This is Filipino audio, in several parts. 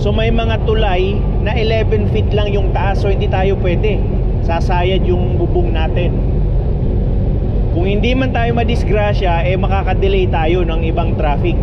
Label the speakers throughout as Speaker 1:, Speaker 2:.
Speaker 1: So may mga tulay na 11 feet lang yung taas, so hindi tayo pwede. Sasayad yung bubong natin. Kung hindi man tayo madisgrasya, makakadelay tayo ng ibang traffic.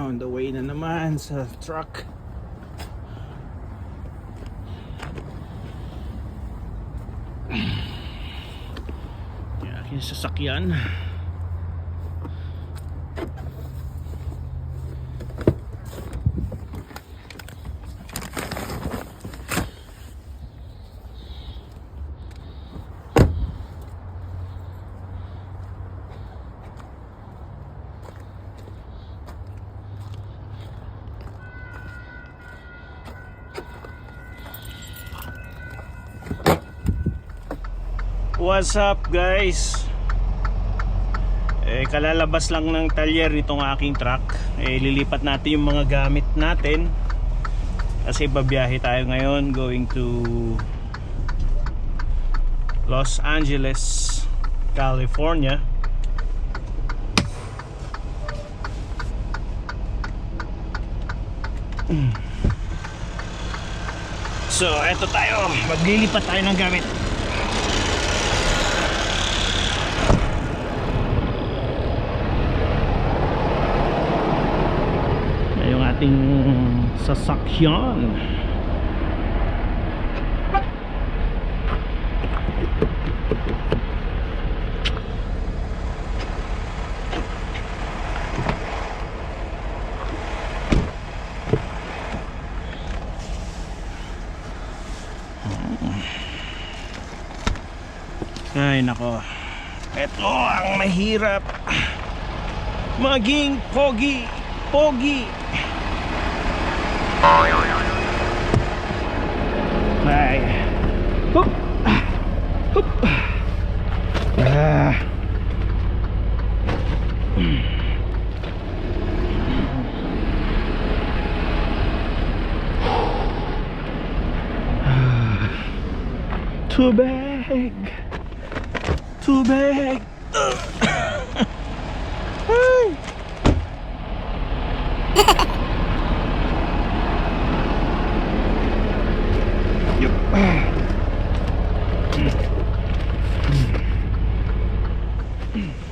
Speaker 1: On the way na naman sa truck. Yung aking sasakyan. What's up guys? Kalalabas lang ng talyer nitong aking truck. Lilipat natin yung mga gamit natin kasi babiyahe tayo ngayon going to Los Angeles, California. So eto tayo, maglilipat tayo ng gamit. Ating sasakyan. Ay nako, ito ang mahirap maging pogi. Ay. Hup. Hup. Ah. Too big. Too big.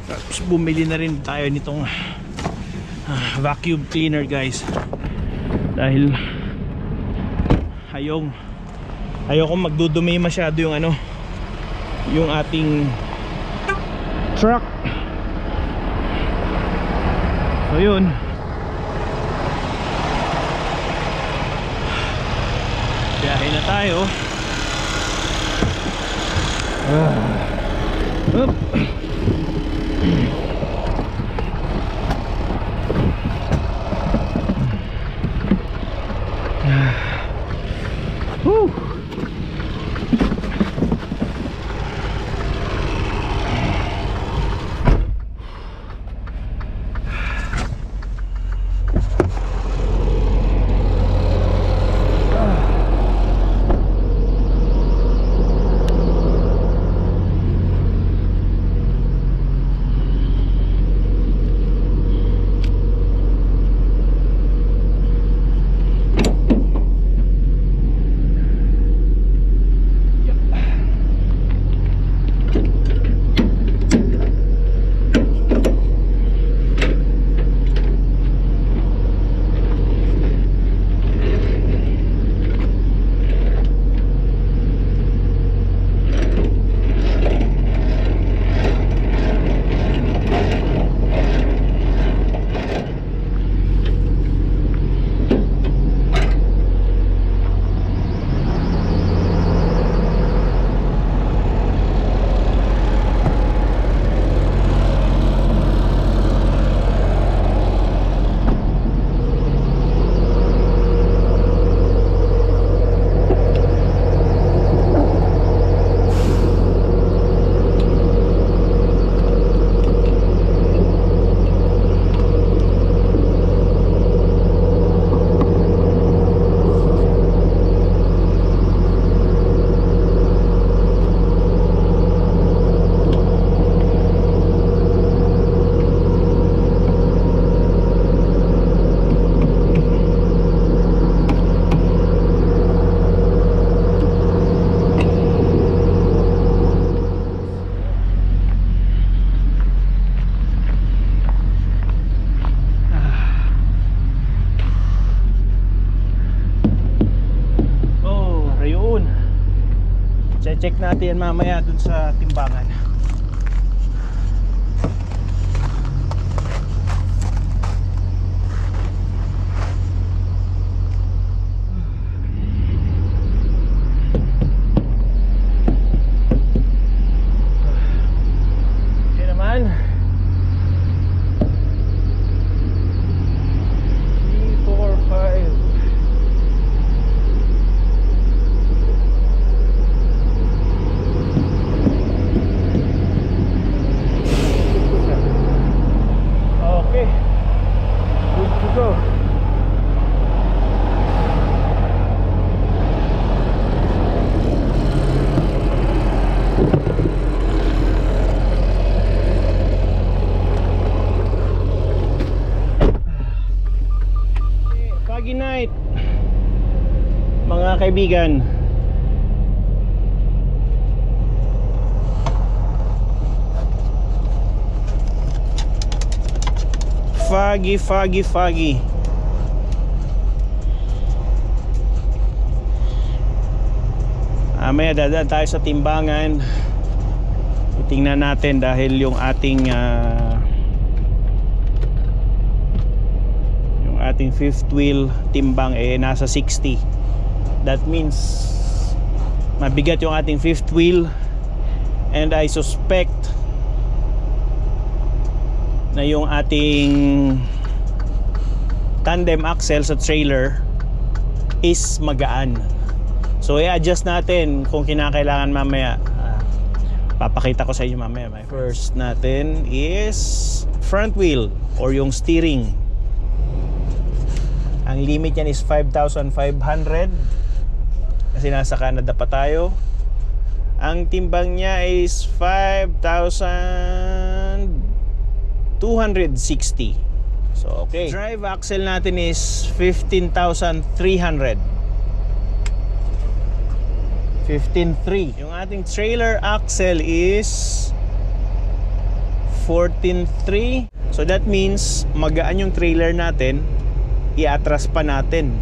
Speaker 1: Tapos bumili na rin tayo nitong vacuum cleaner guys, dahil ayokong magdudumi masyado yung yung ating truck. So yun, biyahe na tayo. Up. Woo. check natin mamaya dun sa timbangan. Okay naman. 3, 4, 5. Okay, good to go. Foggy night, mga kaibigan. Foggy. Maya dadaan tayo sa timbangan. Tingnan natin dahil yung ating fifth wheel timbang nasa 60. That means mabigat yung ating fifth wheel, and I suspect na yung ating tandem axle sa trailer is magaan. So i-adjust natin kung kinakailangan mamaya. Papakita ko sa inyo mamaya. First natin is front wheel or yung steering. Ang limit yan is 5,500 kasi nasa Canada pa tayo. Ang timbang niya is 5,260. So okay. Drive axle natin is 15,300. 15,300. Yung ating trailer axle is 14,300. So that means magaan yung trailer natin. I-atras pa natin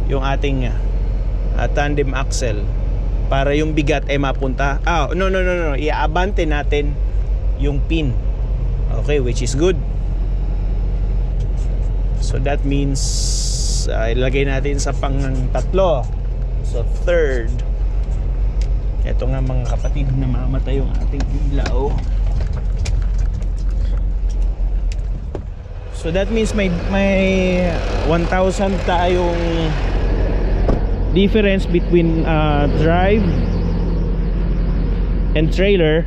Speaker 1: yung ating tandem axle para yung bigat ay mapunta. No. I-abante natin yung pin. Okay, which is good. So that means ilagay natin sa pang-tatlo. So third. Ito nga mga kapatid, namamatay yung ating ilaw. So that means may 1,000 tayong difference between drive and trailer.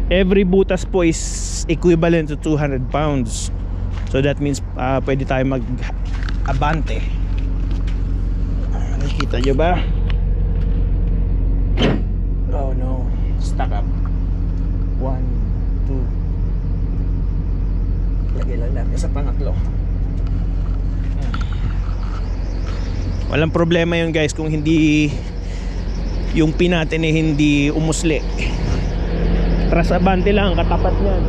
Speaker 1: Every butas po is equivalent to 200 pounds. So that means pwede tayo mag-abante. Nakikita nyo ba? Oh no, stuck up. 1, 2. Lagay lang natin sa pangatlo. Walang problema yun guys kung hindi yung pin natin hindi umusli. Tras abante lang, katapat niyan.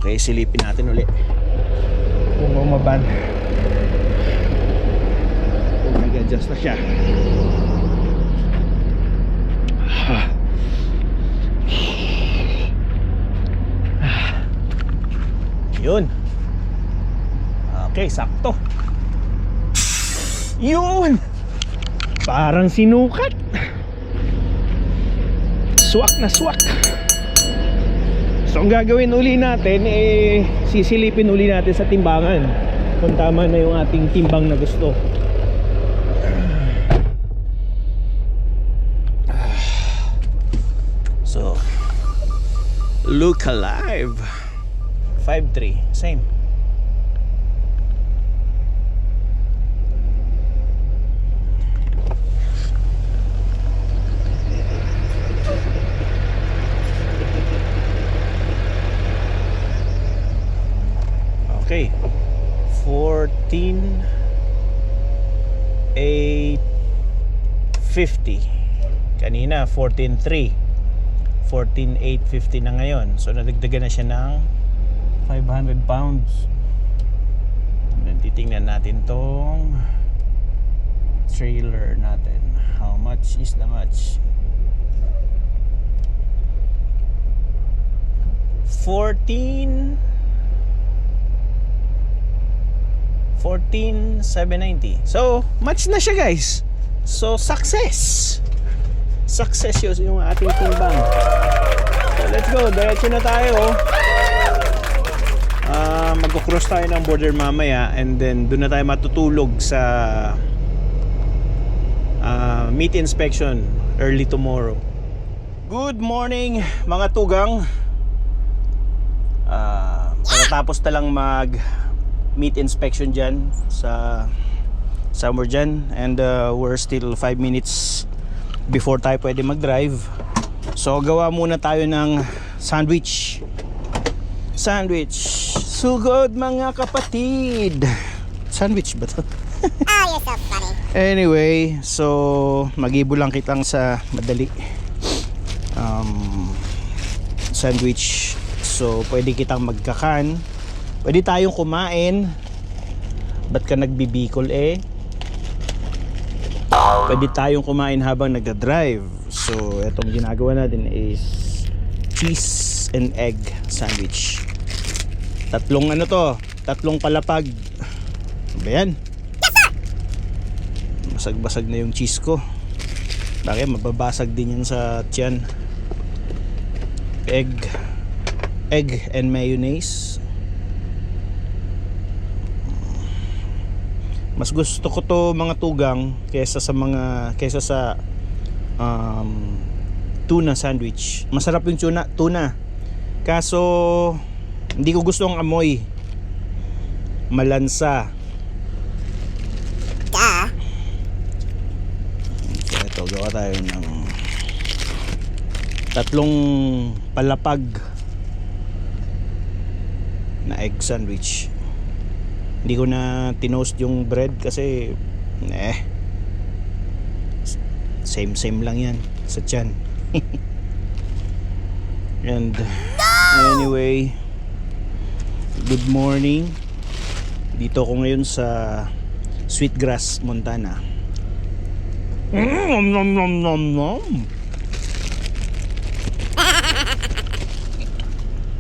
Speaker 1: Okay, silipin natin ulit kung umaban. Oh, nag-adjust na siya. Yun. Okay, sakto. Yun. Parang sinukat. Swak na swak. So ang gagawin uli natin sisilipin uli natin sa timbangan kung tama na yung ating timbang na gusto. So look alive. 5.3 same. Okay, 14, 8, 14,850. Kanina 14,300. 14,850 na ngayon. So nadagdagan na siya ng 500 pounds. And then titingnan natin tong trailer natin. How much is the much? 14,790. So match na siya, guys. So success yung ating timbang. So let's go, diretso na tayo. Magko-cross tayo ng border mamaya, and then doon na tayo matutulog sa meat inspection early tomorrow. Good morning mga tugang. Pagkatapos na lang mag meat inspection dyan sa somewhere dyan, and we're still 5 minutes before tayo pwede mag-drive. So gawa muna tayo ng sandwich. Sugod mga kapatid. Sandwich ba to?
Speaker 2: Oh, you're so funny.
Speaker 1: Anyway, so mag-ibo lang kitang sa madali. Sandwich. So pwede kitang magkakan, pwede tayong kumain. Ba't ka nagbibikol eh? Pwede tayong kumain habang nagda-drive. So etong ginagawa natin is cheese and egg sandwich. Tatlong palapag. Ano ba yan? Basag-basag na yung cheese ko. Bakit? Mababasag din yan sa tiyan. Egg and mayonnaise. Mas gusto ko to mga tugang kaysa sa tuna sandwich. Masarap yung tuna. Kaso hindi ko gusto ang amoy. Malansa. So ito, gawa tayo ng tatlong palapag na egg sandwich. Hindi ko na tinost yung bread kasi same lang yan sa tiyan. And anyway, good morning. Dito ko ngayon sa Sweetgrass, Montana. Nom nom nom nom.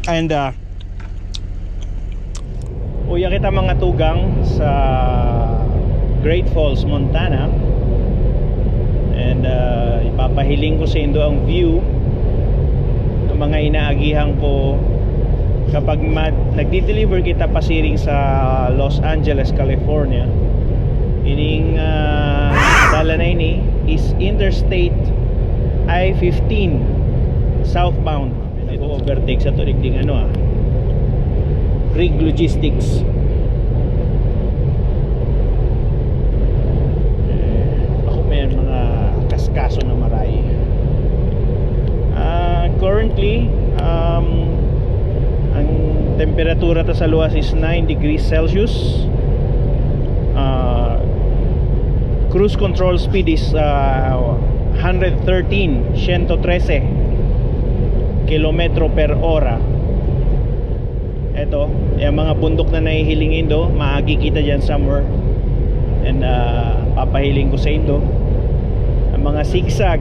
Speaker 1: And uya kita mga tugang sa Great Falls, Montana. And ipapahiling ko sa inyo ang view ng mga inaagihan ko kapag nagdi-deliver kita pasiring sa Los Angeles, California. Ining dala na ini is Interstate I-15 southbound. Nag-overtake sa tulig ding Rig Logistics. Ako may mga kaskaso na maray. Currently ang temperatura ta sa luwas is 9 degrees Celsius. Cruise control speed is 113 kilometro per hora. Eto, yung mga bundok na nahihilingin do, makikita dyan somewhere. And papahiling ko sa inyo ang mga zigzag.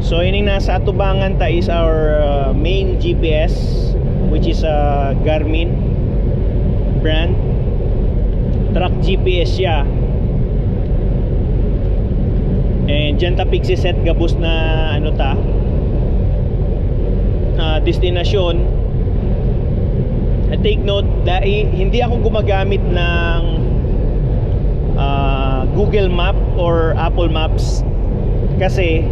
Speaker 1: So ining nasa atubangan ta is our main GPS, which is a Garmin brand. Truck GPS siya. And dyan ta pigsiset gabos na destinasyon. Take note, hindi ako gumagamit ng Google Map or Apple Maps kasi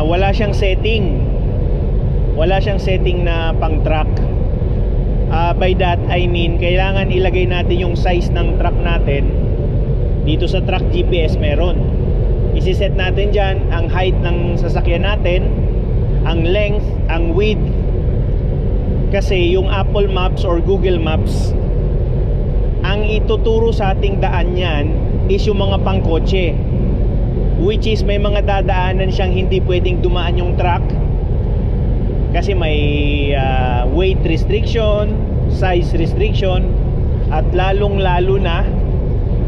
Speaker 1: wala siyang setting na pang truck. By that I mean kailangan ilagay natin yung size ng truck natin. Dito sa truck GPS meron. Isiset natin dyan ang height ng sasakyan natin ang length, ang width. Kasi yung Apple Maps or Google Maps, ang ituturo sa ating daan yan is yung mga pangkotse, which is may mga dadaanan siyang hindi pwedeng dumaan yung truck kasi may weight restriction, size restriction, at lalong lalo na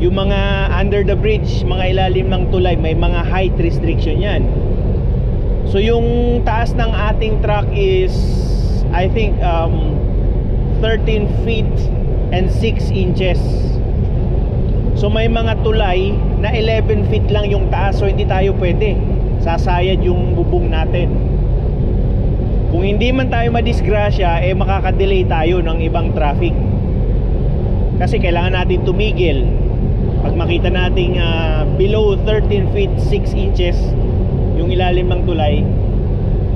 Speaker 1: yung mga under the bridge, mga ilalim ng tulay, may mga height restriction yan. So yung taas ng ating truck is I think 13 feet and 6 inches. So may mga tulay na 11 feet lang yung taas, so hindi tayo pwede, sasayad yung bubong natin. Kung hindi man tayo madisgrasya, makakadelay tayo ng ibang traffic. Kasi kailangan natin tumigil. Pag makita nating below 13 feet 6 inches yung ilalim ng tulay,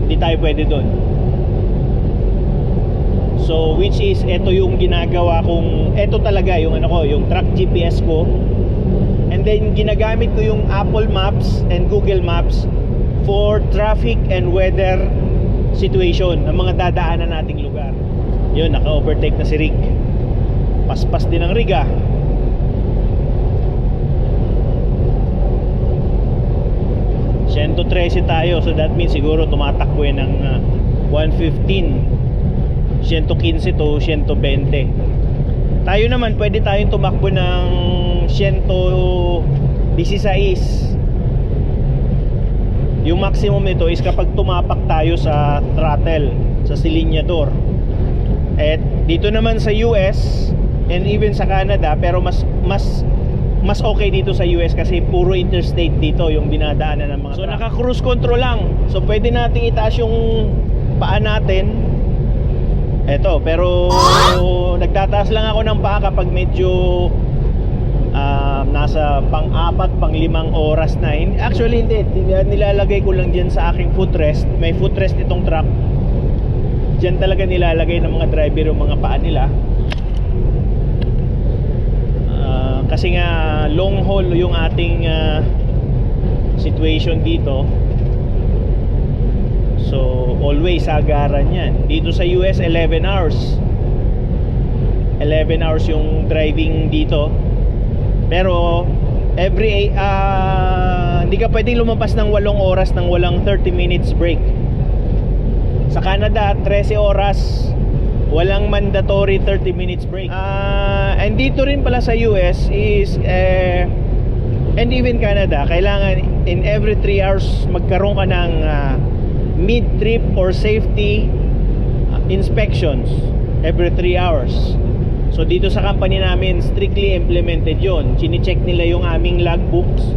Speaker 1: hindi tayo pwede doon. So which is, ito yung ginagawa kong, ito talaga yung yung truck GPS ko. And then ginagamit ko yung Apple Maps and Google Maps for traffic and weather situation ng mga dadaanan nating lugar. Yun, naka-overtake na si Rick. Paspas din ang Rick 113 tayo, so that means siguro tumatakbo yan ng 115, 115 to 120. Tayo naman pwede tayong tumakbo ng 116. Yung maximum nito is kapag tumapak tayo sa throttle, sa silinyador. At dito naman sa US and even sa Canada, pero mas okay dito sa US kasi puro interstate dito yung dinadaanan ng mga truck. So naka-cruise control lang. So pwede nating itaas yung paa natin. Eto, pero nagtataas lang ako ng paa kapag medyo nasa pang-4, pang-5 oras na. Actually hindi, nilalagay ko lang dyan sa aking footrest. May footrest itong truck. Dyan talaga nilalagay ng mga driver yung mga paa nila. Kasi nga long haul yung ating situation dito. So always agaran yan. Dito sa US 11 hours 11 hours yung driving dito. Pero every hindi ka pwedeng lumampas ng 8 oras nang walang 30 minutes break. Sa Canada 13 oras, walang mandatory 30 minutes break. And dito rin pala sa US is and even Canada, kailangan in every 3 hours magkaroon ka ng mid-trip or safety inspections every 3 hours. So dito sa company namin, strictly implemented yon. Chine-check nila yung aming logbooks.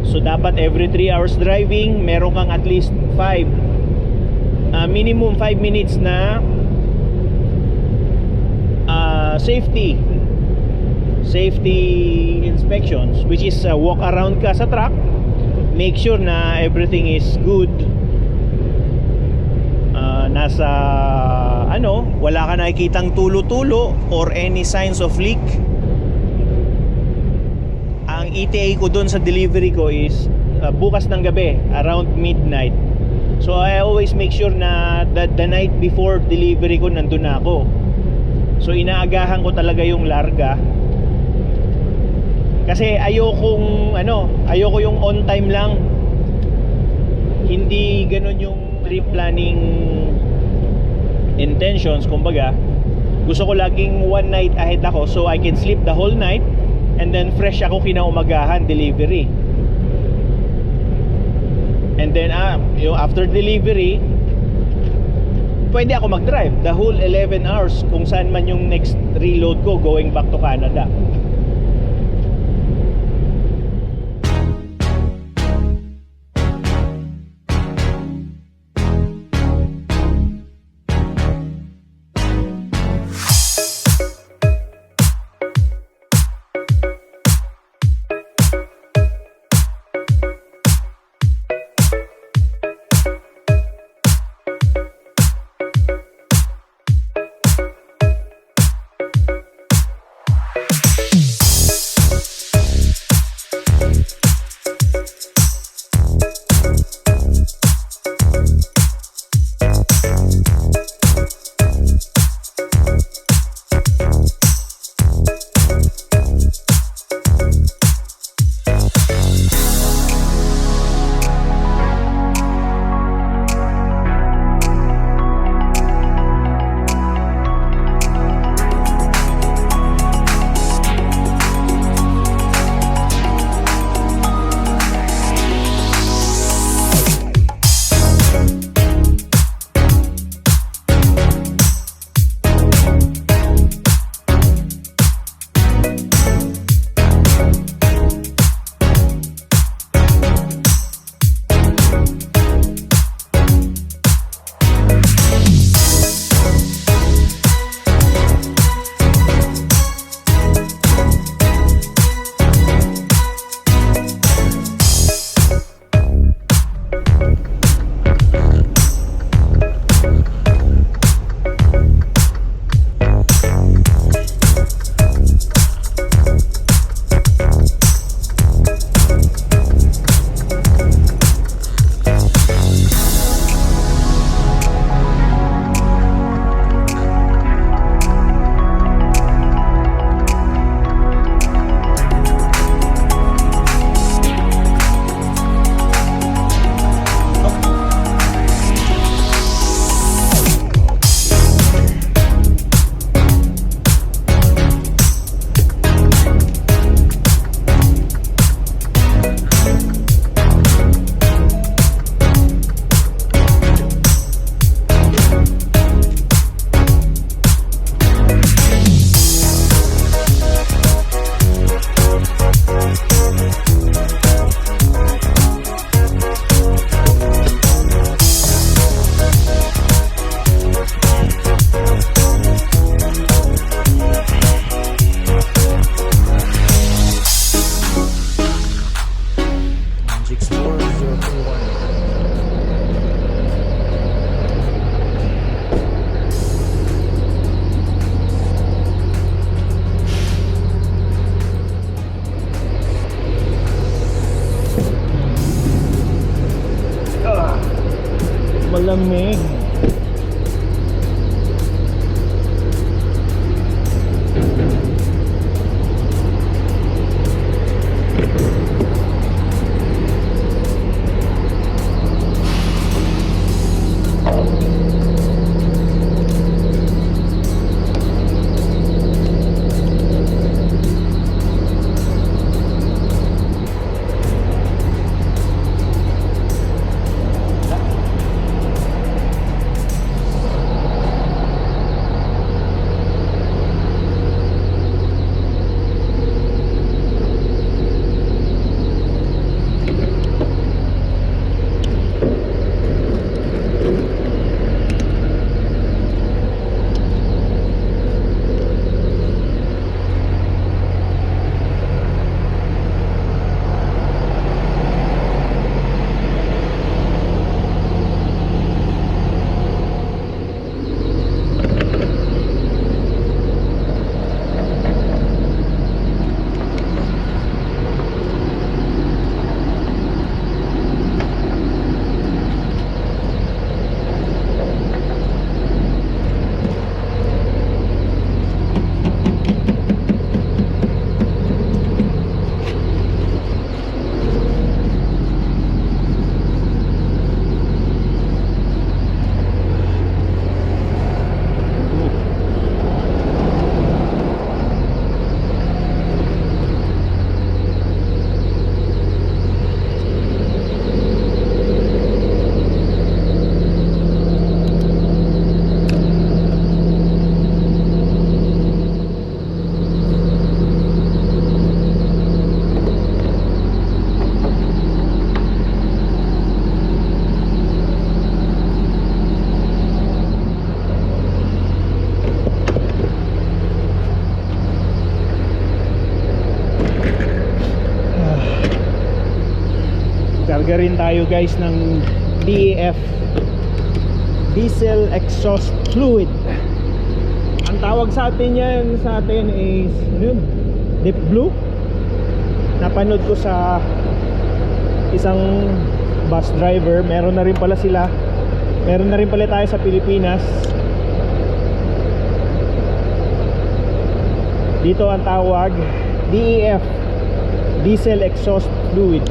Speaker 1: So dapat every 3 hours driving, meron kang at least 5 minimum 5 minutes na safety inspections, which is walk around ka sa truck, make sure na everything is good, nasa wala ka nakikitang tulo-tulo or any signs of leak. Ang ETA ko dun sa delivery ko is bukas ng gabi around midnight. So I always make sure na the night before delivery ko nandun na ako. So inaagahan ko talaga yung larga. Kasi ayoko yung on time lang. Hindi ganun yung trip planning intentions, kumbaga. Gusto ko laging one night ahead ako so I can sleep the whole night and then fresh ako kinaumagahan delivery. And then yung after delivery, pwede ako mag-drive the whole 11 hours kung saan man yung next reload ko going back to Canada. Malamig. Karga rin tayo guys ng DEF, Diesel Exhaust Fluid. Ang tawag sa atin yan, sa atin is ano yun? Deep Blue. Napanood ko sa isang bus driver. Meron na rin pala sila. Meron na rin pala tayo sa Pilipinas. Dito ang tawag DEF, Diesel Exhaust Fluid.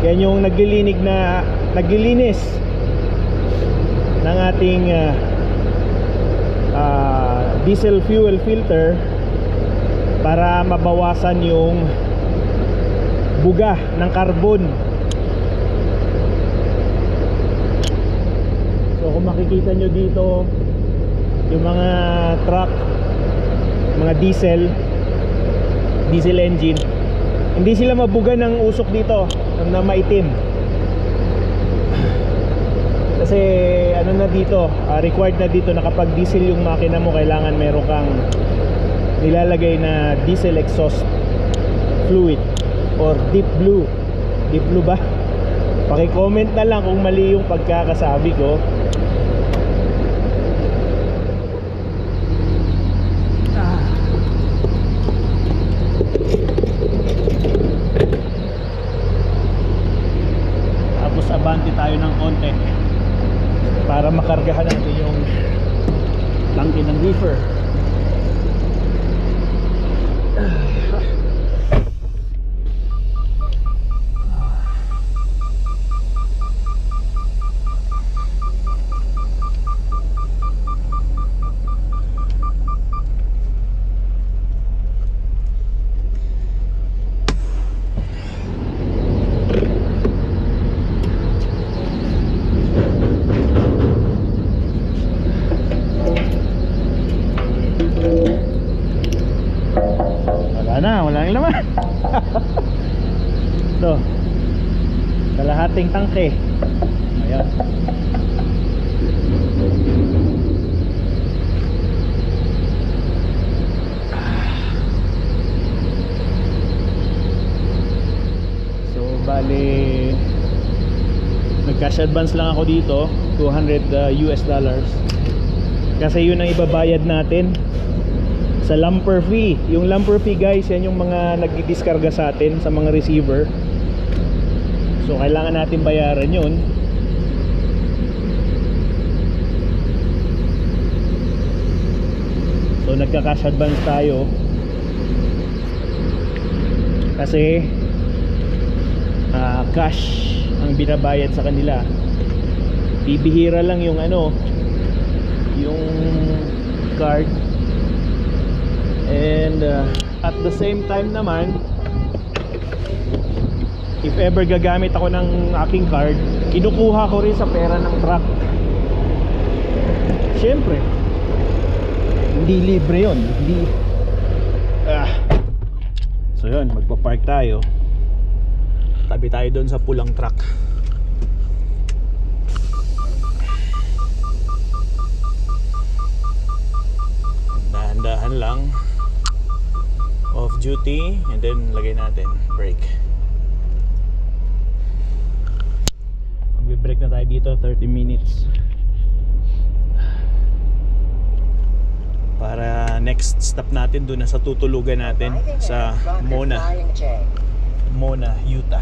Speaker 1: Yan yung naglilinis ng ating diesel fuel filter para mabawasan yung buga ng carbon. So kung makikita nyo dito yung mga truck, mga diesel engine, hindi sila mabuga ng usok dito na maitim. Kasi ano na dito, required na dito na kapag diesel yung makina mo, kailangan meron kang nilalagay na diesel exhaust fluid or deep blue. Deep blue ba? Paki-comment na lang kung mali yung pagkakasabi ko. Abante tayo ng konti para makargahan natin yung tangke ng reefer. Wala nang laman. Ito, kalahating tangke. Ayan. Bale, nag-cash advance lang ako dito, $200 US dollars. Kasi yun ang ibabayad natin sa lumper fee. Yung lumper fee guys, yan yung mga nagdidiskarga sa atin sa mga receiver. So kailangan natin bayaran yun. So nagka-cash advance tayo kasi cash ang binabayad sa kanila. Bibihira lang yung yung card. And at the same time naman, if ever gagamit ako ng aking card, kinukuha ko rin sa pera ng truck. Siyempre, hindi libre yun. Hindi. So yun, magpa-park tayo. Tabi tayo doon sa pulang truck. Dahan-dahan lang. Off duty. And then lagay natin brake. Magbe-brake na tayo dito 30 minutes. Para next stop natin doon na sa tutulugan natin sa Mona, Utah.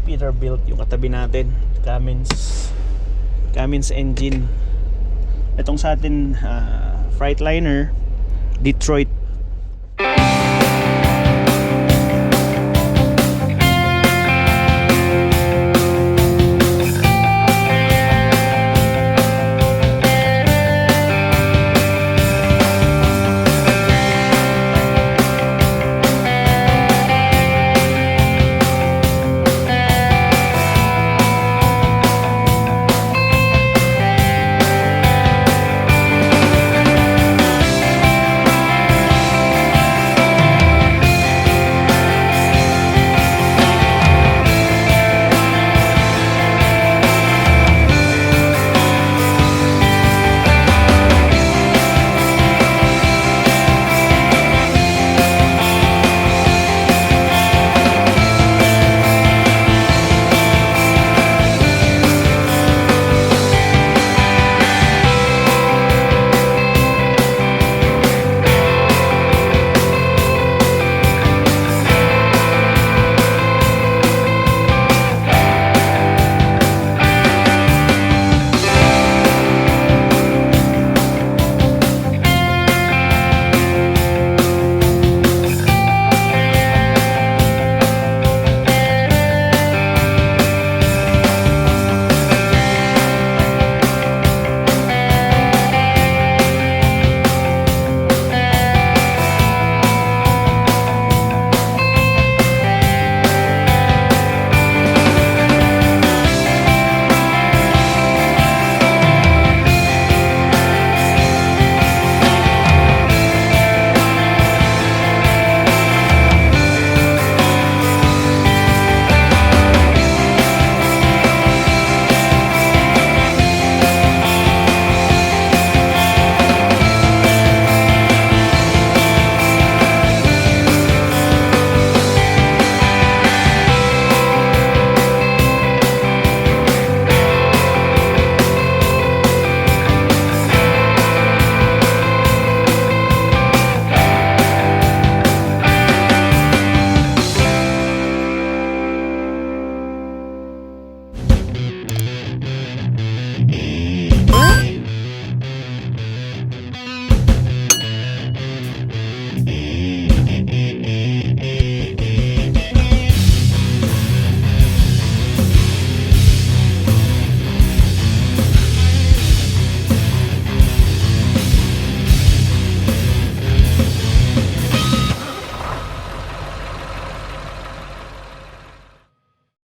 Speaker 1: Peterbilt yung katabi natin, Cummins engine. Itong sa atin Freightliner Detroit